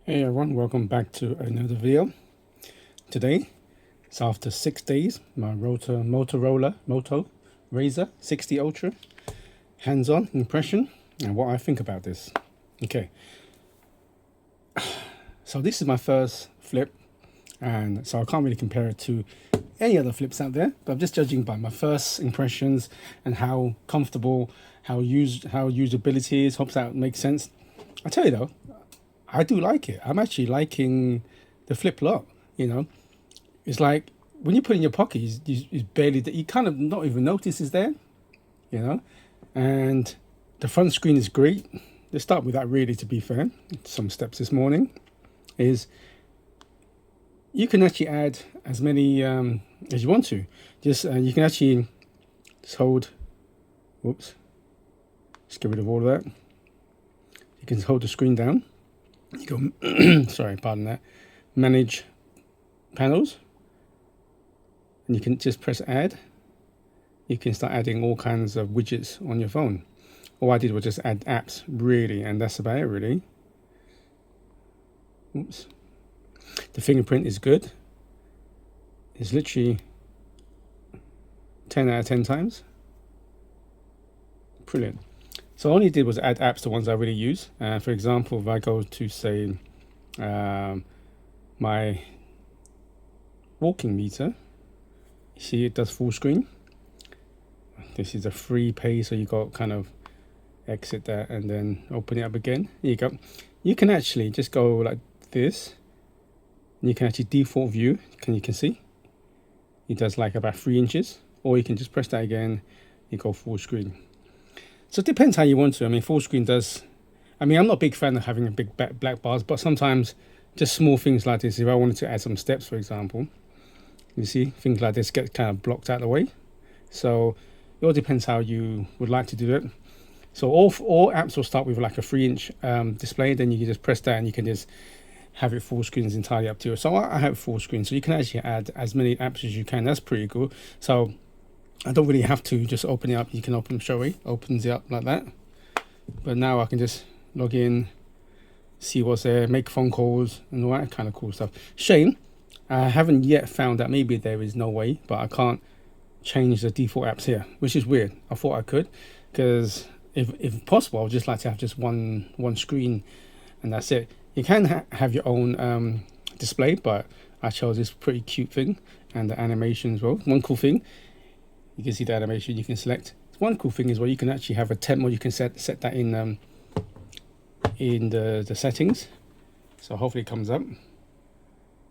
Hey everyone, welcome back to another video. Today, it's after 6 days, my Motorola Moto Razr 60 Ultra hands-on impression and what I think about this. Okay, so this is my first flip, and so I can't really compare it to any other flips out there, but I'm just judging by my first impressions and how comfortable, how usability is, hopes that makes sense. I tell you though, I do like it. I'm actually liking the flip a lot. It's like when you put it in your pocket, it's barely that you kind of not even notice it's there. And the front screen is great. Let's start with that. Really, to be fair, some steps this morning is you can actually add as many as you want to. Just you can actually just hold. Whoops. Just get rid of all of that. You can hold the screen down. You go, sorry, pardon that, manage panels, and you can just press add. You can start adding all kinds of widgets on your phone. All I did was just add apps, really, and that's about it, really. Oops. The fingerprint is good. It's literally 10 out of 10 times. Brilliant. So all I did was add apps to ones I really use. For example, if I go to say my walking meter, you see it does full screen. This is a free pay, so you got kind of exit that and then open it up again. Here you go. You can actually just go like this. You can actually default view. You can see it does like about 3 inches, or you can just press that again. You go full screen. So it depends how you want to. I mean, full screen does. I mean, I'm not a big fan of having a big black bars, but sometimes just small things like this. If I wanted to add some steps, for example, you see things like this get kind of blocked out of the way. So it all depends how you would like to do it. So all apps will start with like a 3-inch display. Then you can just press that, and you can just have it full screen. Is entirely up to you. So I have full screen, so you can actually add as many apps as you can. That's pretty cool. So I don't really have to just open it up. You can open Showy, opens it up like that. But now I can just log in, see what's there, make phone calls, and all that kind of cool stuff. Shame, I haven't yet found that maybe there is no way, but I can't change the default apps here, which is weird. I thought I could, because if possible, I would just like to have just one screen, and that's it. You can have your own display, but I chose this pretty cute thing, and the animation as well. One cool thing, you can see the animation you can select. One cool thing is, well, you can actually have a temp mode. You can set that in the settings. So hopefully it comes up.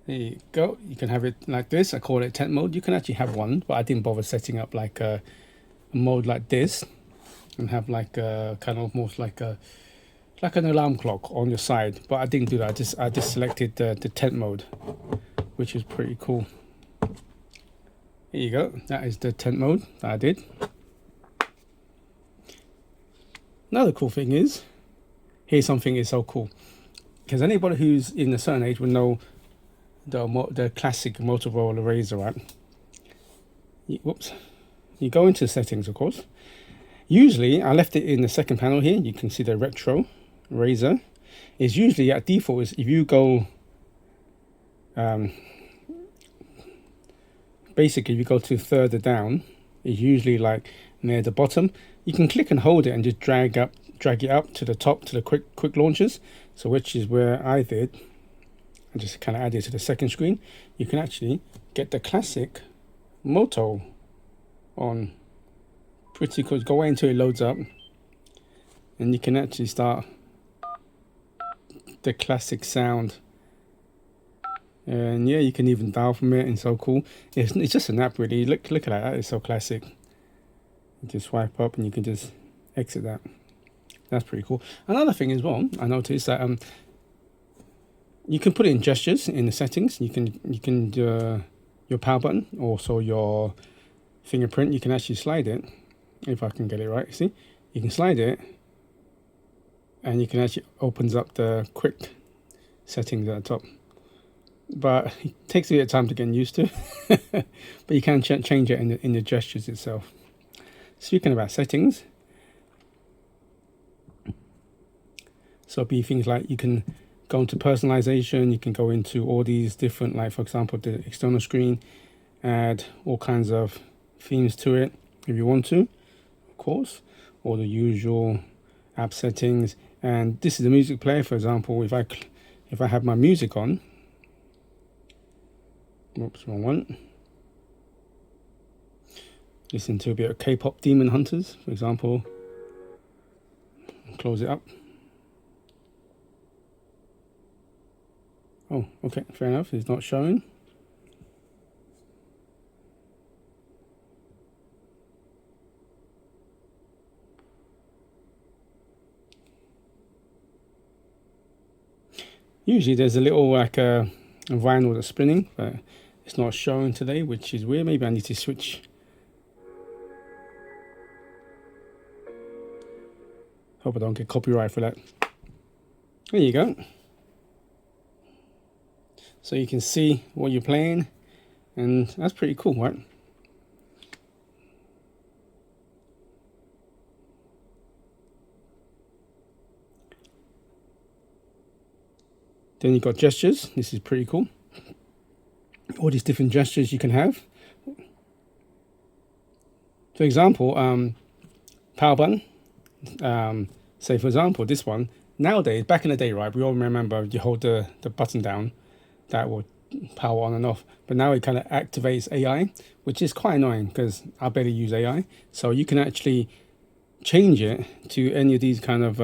There you go. You can have it like this. I call it temp mode. You can actually have one, but I didn't bother setting up like a mode like this, and have like a kind of almost like an alarm clock on your side. But I didn't do that. I just selected the temp mode, which is pretty cool. Here you go. That is the tent mode that I did. Another cool thing is, here's something is so cool, because anybody who's in a certain age will know the classic Motorola Razr, right? Whoops. You go into settings, of course. Usually, I left it in the second panel here. You can see the retro Razr. Is usually at default is if you go. Basically, if you go to further down, it's usually like near the bottom. You can click and hold it and just drag it up to the top to the quick launchers. So which is where I did. I just kind of added to the second screen. You can actually get the classic Moto on. Pretty cool. Go away until it loads up, and you can actually start the classic sound. And yeah, you can even dial from it, and so cool. It's just an app, really. Look at that. It's so classic. You just swipe up and you can just exit that. That's pretty cool. Another thing as well, I noticed that you can put it in gestures in the settings. You can your power button, also your fingerprint. You can actually slide it, if I can get it right. See, you can slide it, and you can actually opens up the quick settings at the top. But it takes a bit of time to get used to. But you can change it in the gestures itself. Speaking about settings, so it'd be things like you can go into personalization. You can go into all these different, like for example, the external screen, add all kinds of themes to it if you want to, of course, all the usual app settings. And this is the music player, for example. If I have my music on, oops, wrong one. Listen to a bit of K-pop Demon Hunters, for example. Close it up. Oh, okay, fair enough. It's not showing. Usually there's a little like a vinyl that's spinning, but it's not showing today, which is weird. Maybe I need to switch. Hope I don't get copyright for that. There you go. So you can see what you're playing, and that's pretty cool, right? Then you've got gestures. This is pretty cool. All these different gestures you can have. For example, power button. Say for example, this one. Nowadays, back in the day, right, we all remember you hold the button down, that will power on and off. But now it kind of activates AI, which is quite annoying because I barely use AI. So you can actually change it to any of these kind of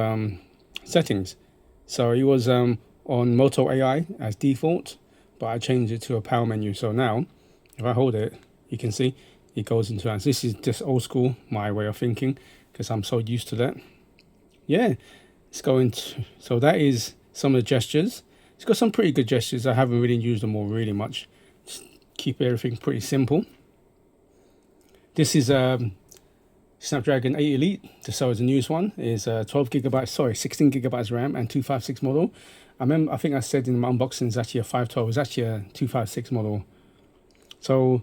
settings. So it was on Moto AI as default, but I changed it to a power menu. So now if I hold it, you can see it goes into that. This is just old school, my way of thinking, because I'm so used to that. Yeah, it's going to, so that is some of the gestures. It's got some pretty good gestures. I haven't really used them all really much. Just keep everything pretty simple. This is Snapdragon 8 Elite, so it's the newest one. Is 16 gigabytes RAM and 256 model. I think I said in my unboxing it's actually a 512. It's actually a 256 model. So,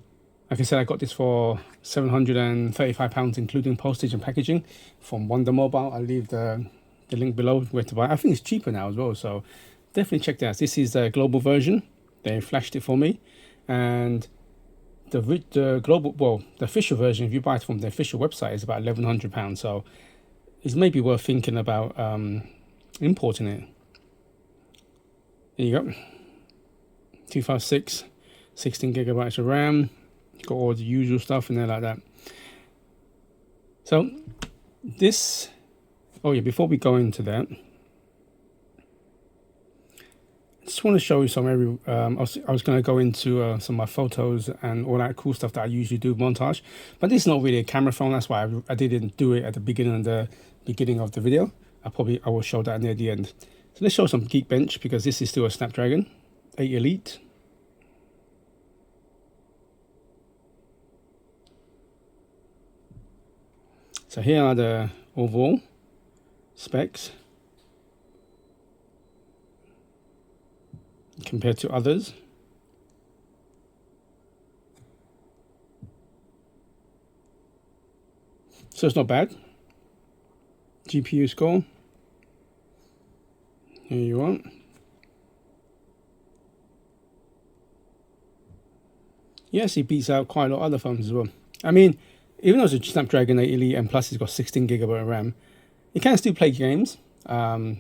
like I said, I got this for £735, including postage and packaging, from Wonder Mobile. I'll leave the link below where to buy. I think it's cheaper now as well, so definitely check that out. This is the global version. They flashed it for me, and the global, well, the official version, if you buy it from the official website, is about £1,100. So it's maybe worth thinking about importing it. There you go. 256, 16 gigabytes of RAM. Got all the usual stuff in there like that. So this, oh yeah, before we go into that, I just want to show you some I was going to go into some of my photos and all that cool stuff that I usually do montage, but this is not really a camera phone. That's why I didn't do it at the beginning of the video. I will show that near the end. So let's show some Geekbench, because this is still a Snapdragon 8 Elite. So here are the overall specs compared to others. So it's not bad. GPU score. Here you are. Yes, it beats out quite a lot of other phones as well. I mean, even though it's a Snapdragon 8 Elite and plus it's got 16 gigabyte of RAM, you can still play games. I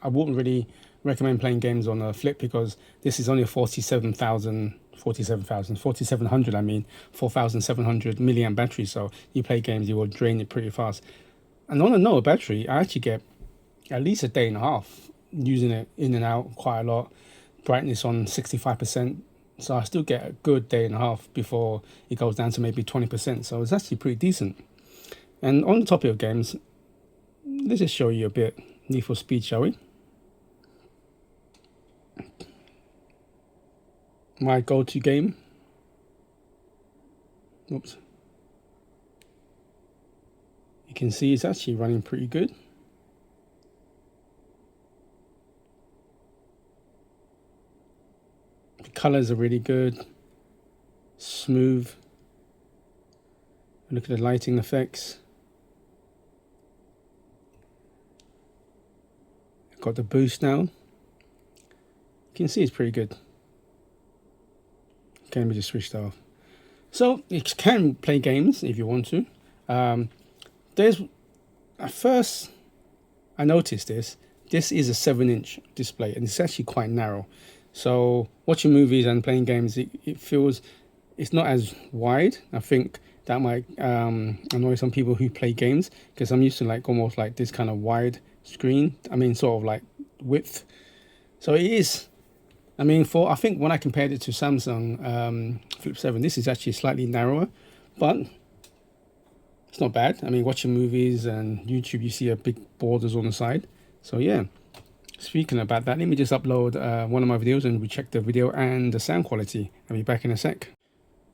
wouldn't really recommend playing games on a flip, because this is only a 4700 milliamp battery. So you play games, you will drain it pretty fast. And on a lower battery, I actually get at least a day and a half using it in and out quite a lot. Brightness on 65%. So I still get a good day and a half before it goes down to maybe 20%. So it's actually pretty decent. And on the topic of games, let's just show you a bit Need for Speed, shall we? My go-to game. Oops. You can see it's actually running pretty good. The colors are really good, smooth. Look at the lighting effects. Got the boost now. can see it's pretty good. Okay, let me just switch that off. So you can play games if you want to. There's at first I noticed this. This is a 7-inch display and it's actually quite narrow. So watching movies and playing games, it feels it's not as wide. I think that might annoy some people who play games, because I'm used to like almost like this kind of wide screen. I mean, sort of like width. So it is. I mean, I think when I compared it to Samsung Flip 7, this is actually slightly narrower, but it's not bad. I mean, watching movies and YouTube, you see a big borders on the side. So yeah. Speaking about that, let me just upload one of my videos and we check the video and the sound quality. I'll be back in a sec.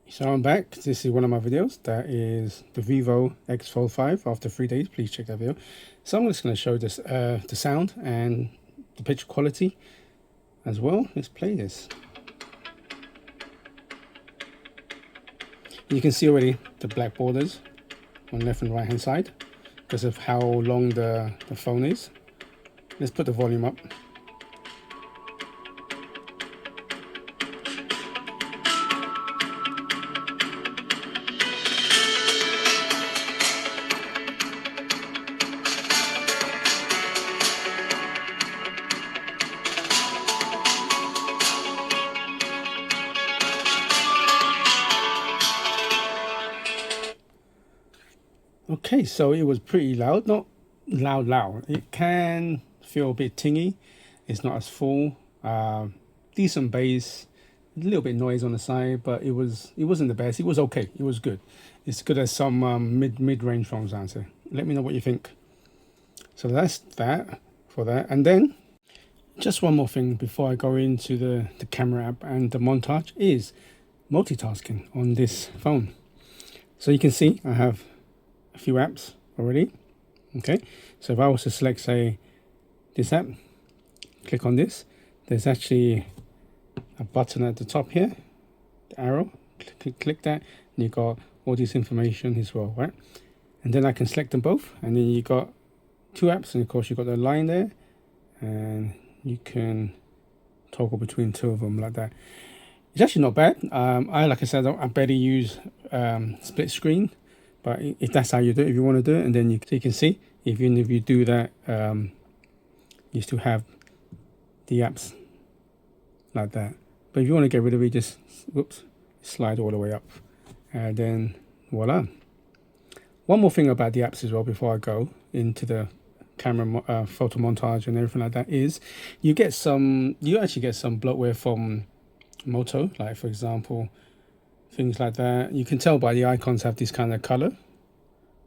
So I'm back. This is one of my videos. That is the Vivo X Fold 5 after 3 days. Please check that video. So I'm just going to show this the sound and the picture quality as well. Let's play this. You can see already the black borders on left and right hand side because of how long the phone is. Let's put the volume up. Okay, so it was pretty loud, not loud. It can feel a bit tingy. It's not as full. Decent bass, a little bit noise on the side, but it wasn't the best. It was okay. It was good. It's good as some mid-range phones answer. Let me know what you think. So that's that for that. And then just one more thing before I go into the camera app and the montage is multitasking on this phone. So you can see I have a few apps already. Okay, so if I was to select, say, this app, click on this, there's actually a button at the top here, the arrow, click that, and you got all this information as well, right? And then I can select them both, and then you got 2 apps, and of course you got the line there, and you can toggle between 2 of them like that. It's actually not bad. Like I said, I barely use split screen, but if that's how you do it, if you want to do it, and then you can see, even if you do that, you still have the apps like that. But if you want to get rid of it, just slide all the way up, and then voila. One more thing about the apps as well before I go into the camera photo montage and everything like that is you actually get some bloatware from Moto, like for example things like that. You can tell by the icons have this kind of color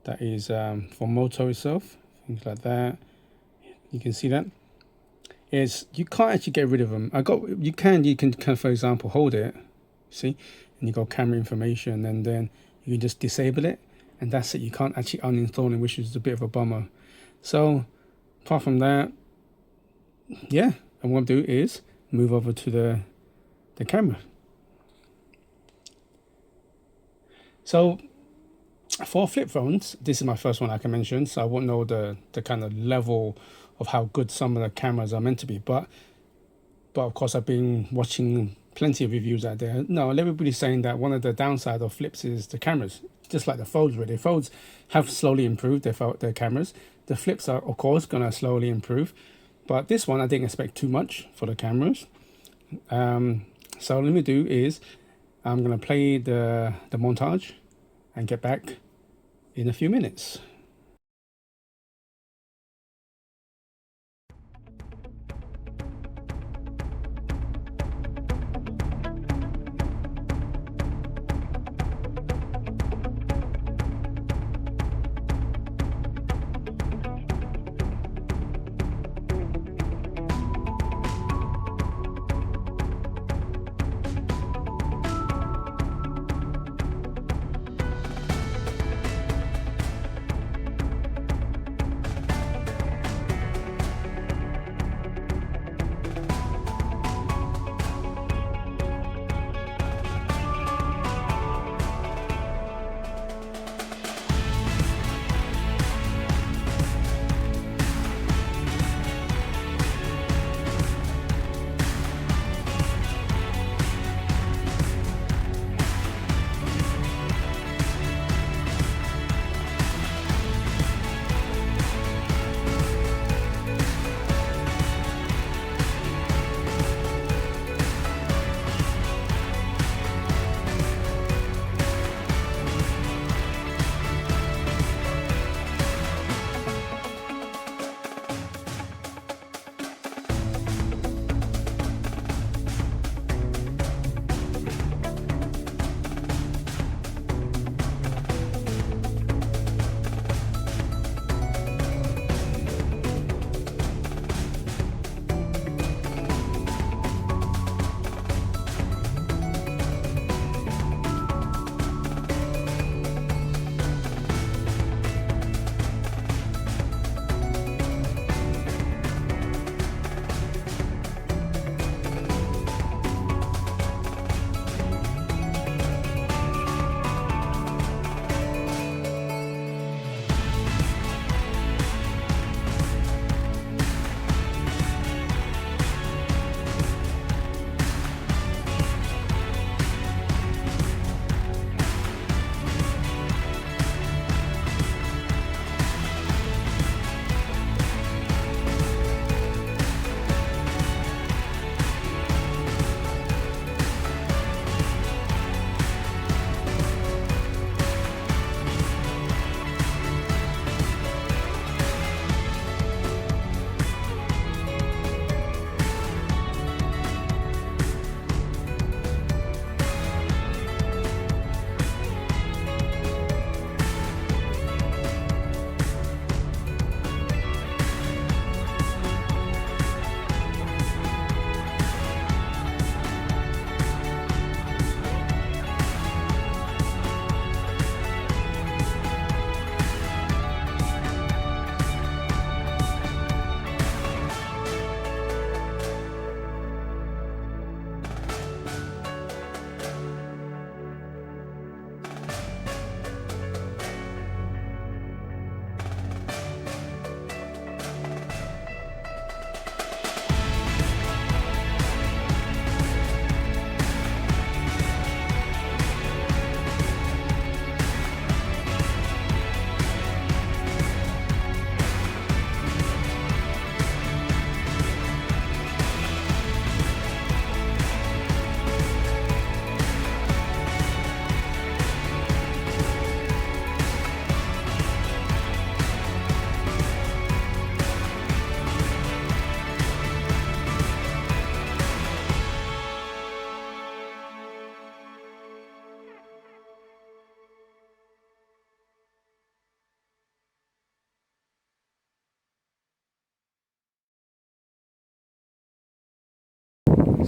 that is from Moto itself, things like that. You can see that you can't actually get rid of them. You can kind of, for example, hold it, see, and you got camera information, and then you can just disable it, and that's it. You can't actually uninstall it, which is a bit of a bummer. So apart from that, yeah, and what I'll do is move over to the camera. So for flip phones, this is my first one, like I mentioned, so I won't know the kind of level of how good some of the cameras are meant to be, but of course I've been watching plenty of reviews out there. No, everybody's saying that one of the downside of flips is the cameras, just like the folds really. Folds have slowly improved their cameras. The flips are of course going to slowly improve, but this one I didn't expect too much for the cameras. So let me do is I'm going to play the montage and get back in a few minutes.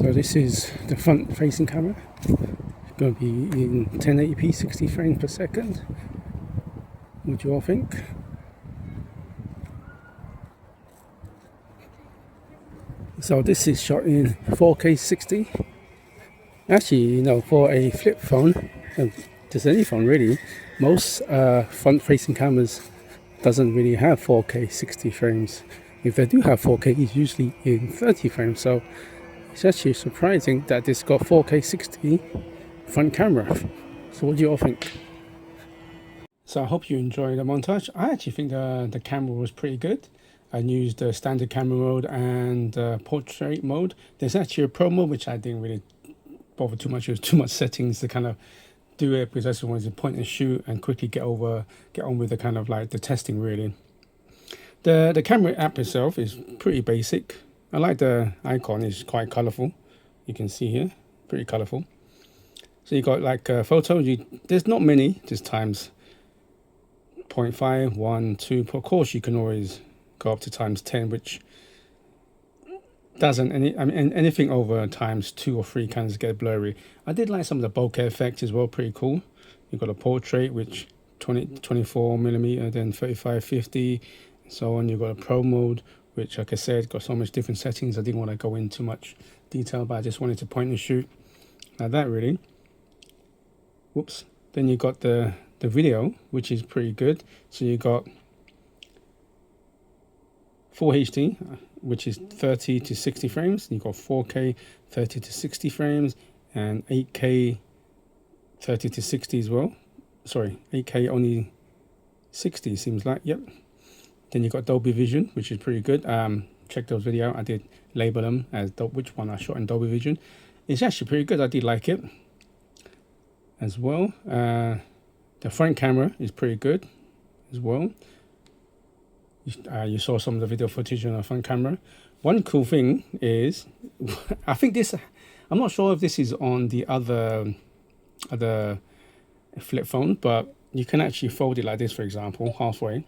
So this is the front facing camera. It's going to be in 1080p 60 frames per second. What do you all think? So this is shot in 4K 60. Actually, you know, for a flip phone, just any phone really, most front facing cameras doesn't really have 4K 60 frames. If they do have 4K, it's usually in 30 frames. So it's actually surprising that this got 4K 60 front camera. So what do you all think? So I hope you enjoyed the montage. I actually think the camera was pretty good. I used the standard camera mode and portrait mode. There's actually a pro mode which I didn't really bother too much. There's too much settings to kind of do it because I just wanted to point and shoot and quickly get on with the kind of like the testing really. The camera app itself is pretty basic. I like the icon, it's quite colorful. You can see here, pretty colorful. So you got like photos, there's not many, just times 0.5, 1, 2. Of course you can always go up to times 10, which doesn't anything over times 2 or 3 kind of get blurry. I did like some of the bokeh effects as well, pretty cool. You've got a portrait which 24mm, then 35, 50, and so on. You've got a pro mode which, like I said, got so much different settings. I didn't want to go into too much detail, but I just wanted to point and shoot like that really. Whoops. Then you got the video, which is pretty good. So you got Full HD, which is 30 to 60 frames. You've got 4K 30 to 60 frames and 8K 30 to 60 as well. Sorry, 8K only 60 seems like. Yep. Then you've got Dolby Vision, which is pretty good. Check those videos. I did label them as which one I shot in Dolby Vision. It's actually pretty good. I did like it as well. The front camera is pretty good as well. You saw some of the video footage on the front camera. One cool thing is, I think this, I'm not sure if this is on the other flip phone, but you can actually fold it like this, for example, halfway.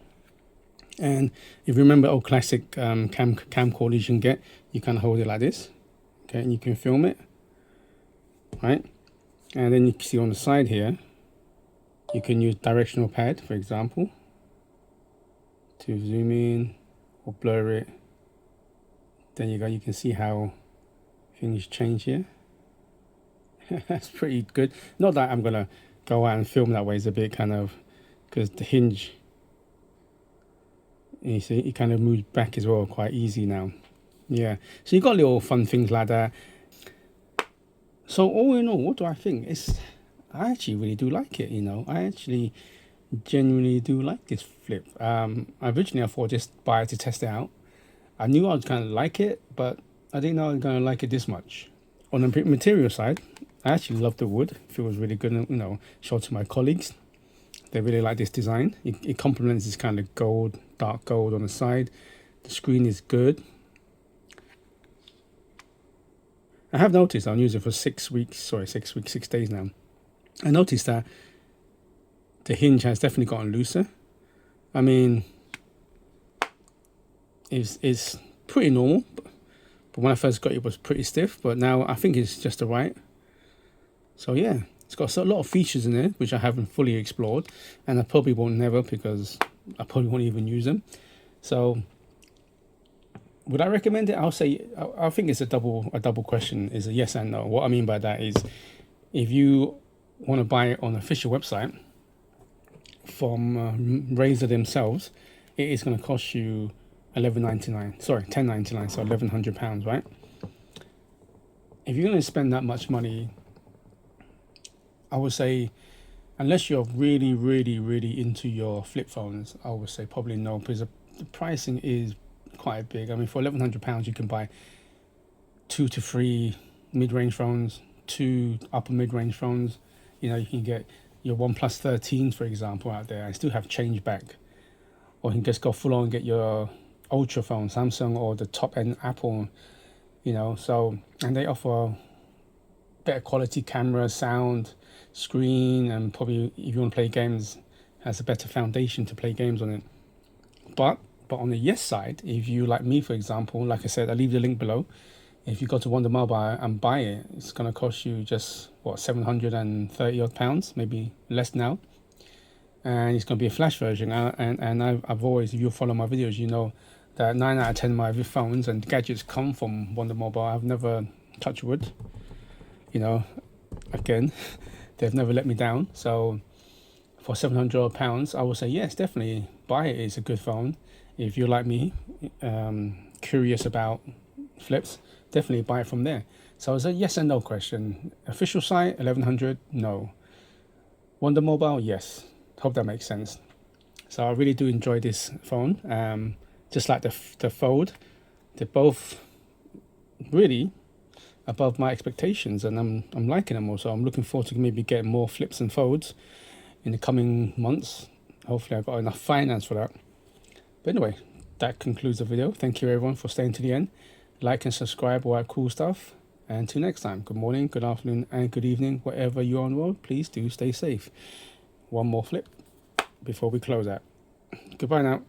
And if you remember old classic camcorders you can get, you kind of hold it like this, okay, and you can film it, right? And then you can see on the side here, you can use directional pad, for example, to zoom in or blur it. Then you can see how things change here. That's pretty good. Not that I'm gonna go out and film that way, it's a bit kind of, because the hinge, you see, it kind of moves back as well quite easy now. Yeah, so you got little fun things like that. So all in all, what do I think? I actually really do like it, you know. I actually genuinely do like this flip. Originally I thought just buy it to test it out. I knew I was kind of like it, but I didn't know I was going to like it this much. On the material side, I actually love the wood. It feels really good, you know, show to my colleagues. They really like this design. It complements this kind of gold, dark gold on the side. The screen is good. I have noticed I'll use it for 6 days now. I noticed that the hinge has definitely gotten looser. I mean, it's pretty normal, but when I first got it, it was pretty stiff, but now I think it's just right. So yeah, it's got a lot of features in there which I haven't fully explored, and I probably won't never, because I probably won't even use them. So would I recommend it? I'll say I think it's a double question, is a yes and no. What I mean by that is, if you want to buy it on an official website from Razr themselves, it is going to cost you $11.99. Sorry, $10.99, so £1,100, right? If you're going to spend that much money, I would say, unless you're really, really, really into your flip phones, I would say probably no, because the pricing is quite big. I mean, for £1,100, you can buy 2 to 3 mid-range phones, 2 upper mid-range phones. You know, you can get your OnePlus 13s, for example, out there and still have change back. Or you can just go full on and get your Ultra phone, Samsung, or the top end Apple, you know. So, and they offer better quality camera, sound, screen, and probably if you want to play games, has a better foundation to play games on it. But on the yes side, if you like me, for example, like I said, I'll leave the link below. if you go to Wonder Mobile and buy it, it's going to cost you just what, 730 odd pounds, maybe less now. And it's going to be a flash version. And I've always, if you follow my videos, you know that 9 out of 10 of my phones and gadgets come from Wonder Mobile. I've never touched wood, you know, again, they've never let me down. So for 700 odd pounds, I would say yes, definitely buy it. It's a good phone. If you're like me, curious about flips, definitely buy it from there. So it's a yes and no question. Official site 1100, no. Wonder Mobile, yes. Hope that makes sense. So I really do enjoy this phone. Just like the Fold, they're both really above my expectations, and I'm liking them also. I'm looking forward to maybe getting more flips and folds in the coming months. Hopefully I've got enough finance for that. But anyway, that concludes the video. Thank you everyone for staying to the end. Like and subscribe, all that cool stuff. And until next time, good morning, good afternoon, and good evening, wherever you are on the road. Please do stay safe. One more flip before we close out. Goodbye now.